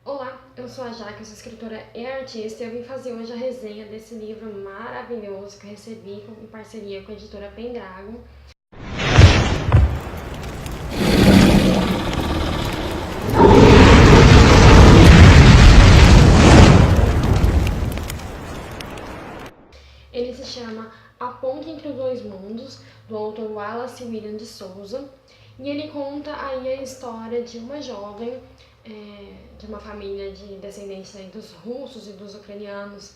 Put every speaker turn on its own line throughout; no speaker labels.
Olá, eu sou a Jaque, eu sou escritora e artista e eu vim fazer hoje a resenha desse livro maravilhoso que eu recebi em parceria com a editora Pendragon. Ele se chama A Ponte Entre os Dois Mundos, do autor Wallace William de Souza, e ele conta aí a história de uma jovem de uma família de descendentes aí dos russos e dos ucranianos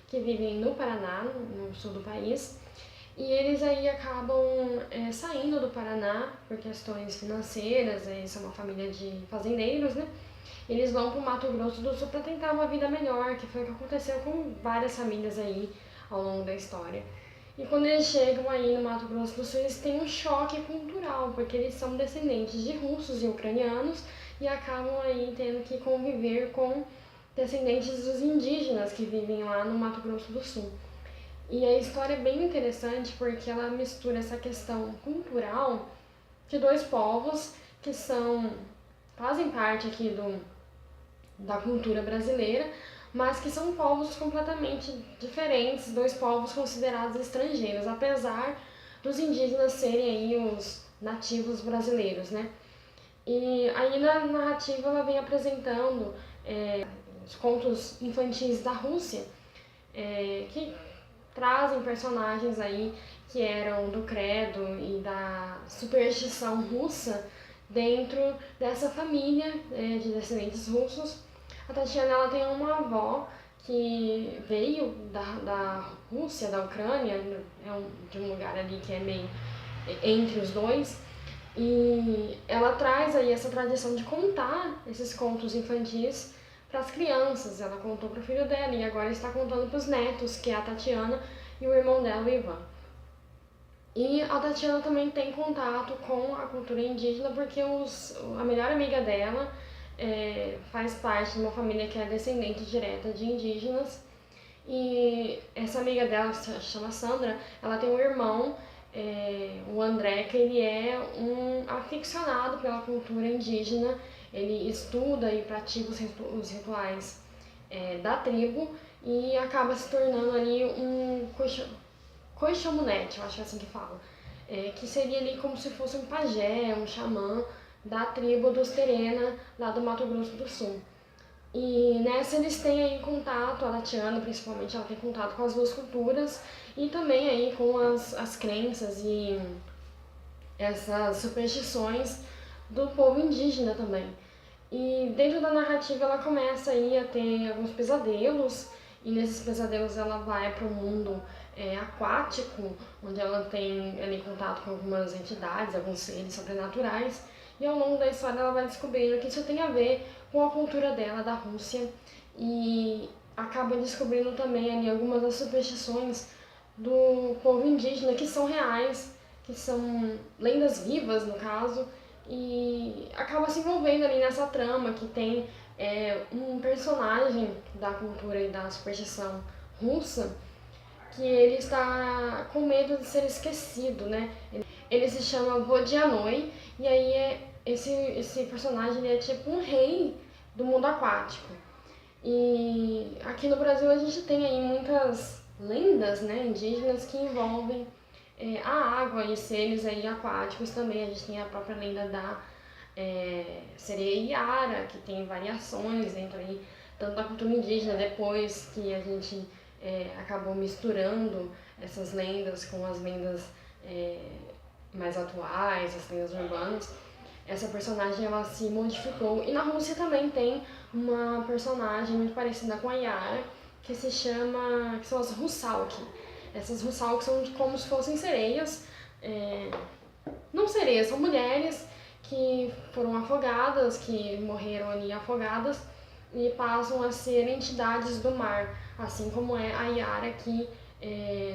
que vivem no Paraná, no sul do país, e eles aí acabam saindo do Paraná por questões financeiras, eles são uma família de fazendeiros, né? Eles vão para o Mato Grosso do Sul para tentar uma vida melhor, que foi o que aconteceu com várias famílias aí ao longo da história. E quando eles chegam aí no Mato Grosso do Sul, eles têm um choque cultural, porque eles são descendentes de russos e ucranianos e acabam aí tendo que conviver com descendentes dos indígenas que vivem lá no Mato Grosso do Sul. E a história é bem interessante porque ela mistura essa questão cultural de dois povos que fazem parte aqui da cultura brasileira, mas que são povos completamente diferentes, dois povos considerados estrangeiros, apesar dos indígenas serem aí os nativos brasileiros, né? E aí na narrativa ela vem apresentando os contos infantis da Rússia, que trazem personagens aí que eram do credo e da superstição russa dentro dessa família de descendentes russos. A Tatiana ela tem uma avó que veio da Rússia, da Ucrânia, de um lugar ali que é meio entre os dois, e ela traz aí essa tradição de contar esses contos infantis para as crianças. Ela contou para o filho dela e agora está contando para os netos, que é a Tatiana e o irmão dela, o Ivan. E a Tatiana também tem contato com a cultura indígena porque a melhor amiga dela faz parte de uma família que é descendente direta de indígenas. E essa amiga dela, se chama Sandra, ela tem um irmão, o André, que ele é um aficionado pela cultura indígena. Ele estuda e pratica os rituais da tribo e acaba se tornando ali um Coixamunete, eu acho que é assim que fala, que seria ali como se fosse um pajé, um xamã da tribo dos Terena, lá do Mato Grosso do Sul. E nessa eles têm aí contato, a Tatiana principalmente, ela tem contato com as duas culturas e também aí com as crenças e essas superstições do povo indígena também. E dentro da narrativa ela começa aí a ter alguns pesadelos, e nesses pesadelos ela vai para o mundo aquático, onde ela tem ali contato com algumas entidades, alguns seres sobrenaturais, e ao longo da história ela vai descobrindo que isso tem a ver com a cultura dela, da Rússia, e acaba descobrindo também ali algumas das superstições do povo indígena que são reais, que são lendas vivas no caso, e acaba se envolvendo ali nessa trama que tem um personagem da cultura e da superstição russa que ele está com medo de ser esquecido, né? Ele se chama Vodianoi e aí esse personagem ele é tipo um rei do mundo aquático. E aqui no Brasil a gente tem aí muitas lendas, né, indígenas que envolvem a água e seres aí aquáticos também. A gente tem a própria lenda da sereia Iara, que tem variações dentro aí, tanto da cultura indígena, depois que a gente acabou misturando essas lendas com as lendas mais atuais, as lendas urbanas. Essa personagem ela se modificou. E na Rússia também tem uma personagem muito parecida com a Yara, que são as Russalki. Essas Russalki são como se fossem sereias, não sereias, são mulheres que foram afogadas, que morreram ali afogadas e passam a ser entidades do mar, assim como é a Yara aqui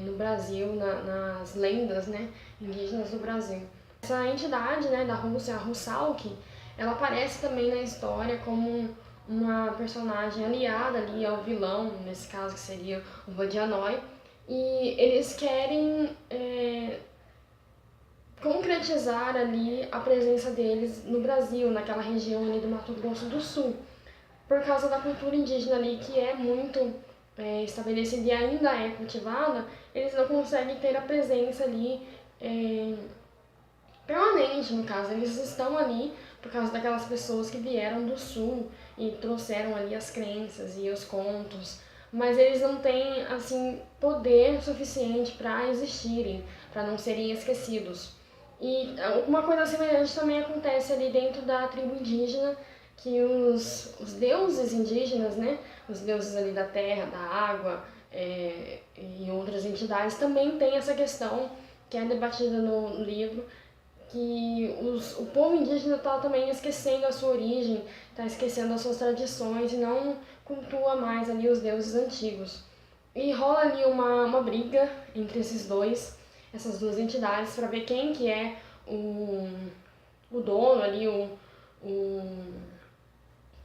no Brasil, nas lendas, né, indígenas do Brasil. Essa entidade, né, da Rússia, a Russalki, ela aparece também na história como uma personagem aliada ali ao vilão, nesse caso que seria o Vodianoi, e eles querem concretizar ali a presença deles no Brasil, naquela região ali do Mato Grosso do Sul. por causa da cultura indígena ali, que é muito estabelecida e ainda é cultivada, eles não conseguem ter a presença ali permanente, no caso. Eles estão ali por causa daquelas pessoas que vieram do sul e trouxeram ali as crenças e os contos, mas eles não têm, assim, poder suficiente para existirem, para não serem esquecidos. E uma coisa semelhante também acontece ali dentro da tribo indígena, que os deuses indígenas, né, os deuses ali da terra, da água e outras entidades também têm essa questão que é debatida no livro, que o povo indígena está também esquecendo a sua origem, está esquecendo as suas tradições e não cultua mais ali os deuses antigos. E rola ali uma briga entre essas duas entidades, para ver quem que é o dono ali,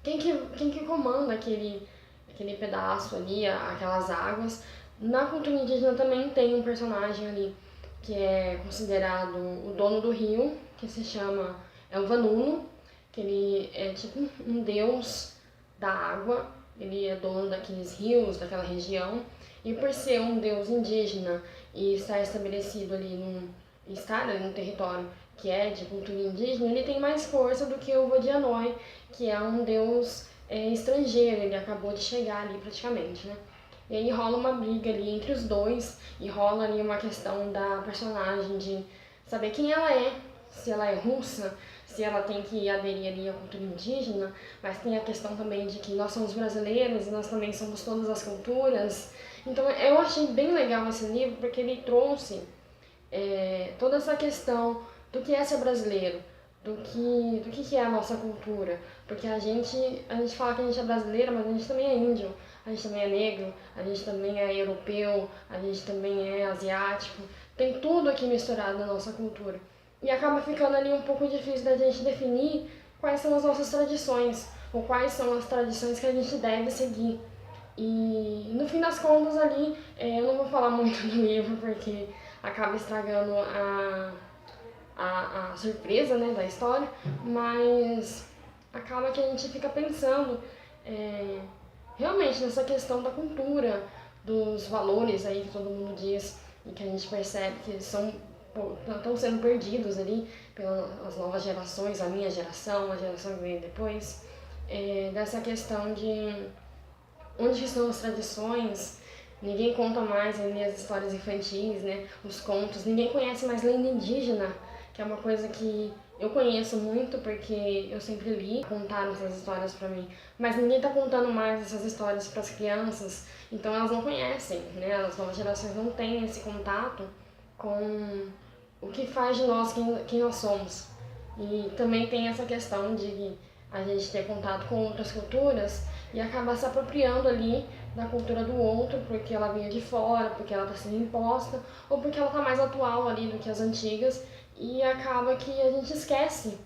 quem que comanda aquele pedaço ali, aquelas águas. Na cultura indígena também tem um personagem ali que é considerado o dono do rio, que se chama Elvanuno, que ele é tipo um deus da água, ele é dono daqueles rios, daquela região, e por ser um deus indígena e estar estabelecido ali estar ali num território que é de cultura indígena, ele tem mais força do que o Vodianói, que é um deus estrangeiro, ele acabou de chegar ali praticamente, né? E aí rola uma briga ali entre os dois e rola ali uma questão da personagem de saber quem ela é, se ela é russa, se ela tem que aderir ali à cultura indígena, mas tem a questão também de que nós somos brasileiros e nós também somos todas as culturas. Então eu achei bem legal esse livro porque ele trouxe toda essa questão do que é ser brasileiro, do que é a nossa cultura. Porque a gente fala que a gente é brasileiro, mas a gente também é índio, a gente também é negro, a gente também é europeu, a gente também é asiático. Tem tudo aqui misturado na nossa cultura. E acaba ficando ali um pouco difícil da gente definir quais são as nossas tradições, ou quais são as tradições que a gente deve seguir. E no fim das contas ali, eu não vou falar muito do livro porque acaba estragando a surpresa, né, da história, mas acaba que a gente fica pensando realmente nessa questão da cultura, dos valores aí que todo mundo diz e que a gente percebe que estão sendo perdidos ali pelas novas gerações, a minha geração, a geração que veio depois, dessa questão de onde estão as tradições. Ninguém conta mais ali as histórias infantis, né? Os contos. Ninguém conhece mais lenda indígena, que é uma coisa que eu conheço muito porque eu sempre li, contaram essas histórias pra mim. Mas ninguém tá contando mais essas histórias para as crianças, então elas não conhecem, né? As novas gerações não têm esse contato com o que faz de nós quem nós somos. E também tem essa questão de a gente ter contato com outras culturas e acabar se apropriando ali da cultura do outro, porque ela vinha de fora, porque ela está sendo imposta, ou porque ela está mais atual ali do que as antigas, e acaba que a gente esquece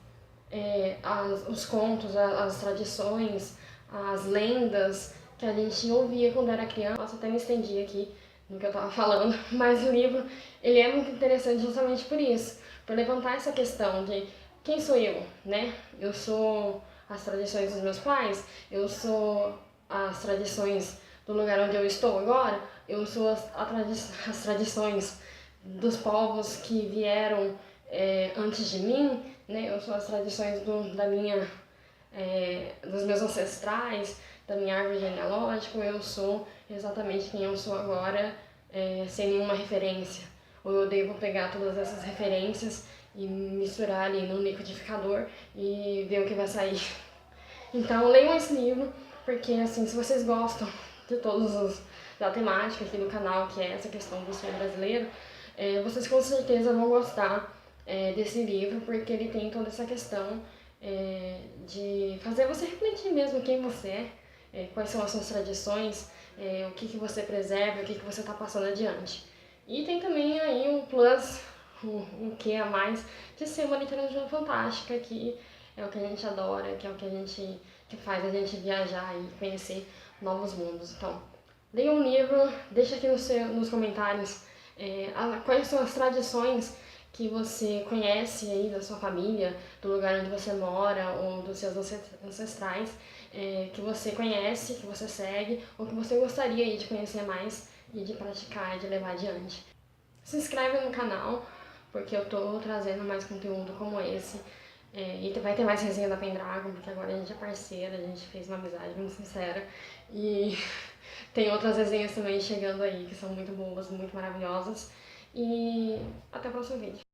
os contos, as tradições, as lendas que a gente ouvia quando era criança. Nossa, até me estendi aqui no que eu estava falando, mas o livro ele é muito interessante justamente por isso, por levantar essa questão de quem sou eu, né? Eu sou as tradições dos meus pais, eu sou as tradições do lugar onde eu estou agora, eu sou as tradições dos povos que vieram antes de mim, né? Eu sou as tradições dos meus ancestrais, da minha árvore genealógica, eu sou exatamente quem eu sou agora, sem nenhuma referência. Ou eu devo pegar todas essas referências e misturar ali no liquidificador e ver o que vai sair. Então leiam esse livro, porque assim, se vocês gostam de da temática aqui do canal, que é essa questão do ser brasileiro, vocês com certeza vão gostar desse livro, porque ele tem toda essa questão de fazer você refletir mesmo quem você quais são as suas tradições, o que você preserva, o que você está passando adiante. E tem também aí o plus, o que a mais, de ser uma literatura fantástica, que é o que a gente adora, que é o que faz a gente viajar e conhecer novos mundos. Então, leiam um livro, deixa aqui nos comentários quais são as tradições que você conhece aí da sua família, do lugar onde você mora ou dos seus ancestrais, que você conhece, que você segue ou que você gostaria aí de conhecer mais e de praticar e de levar adiante. Se inscreve no canal, porque eu tô trazendo mais conteúdo como esse. E vai ter mais resenha da Pendragon, porque agora a gente é parceira, a gente fez uma amizade muito sincera. E tem outras resenhas também chegando aí, que são muito boas, muito maravilhosas. E até o próximo vídeo.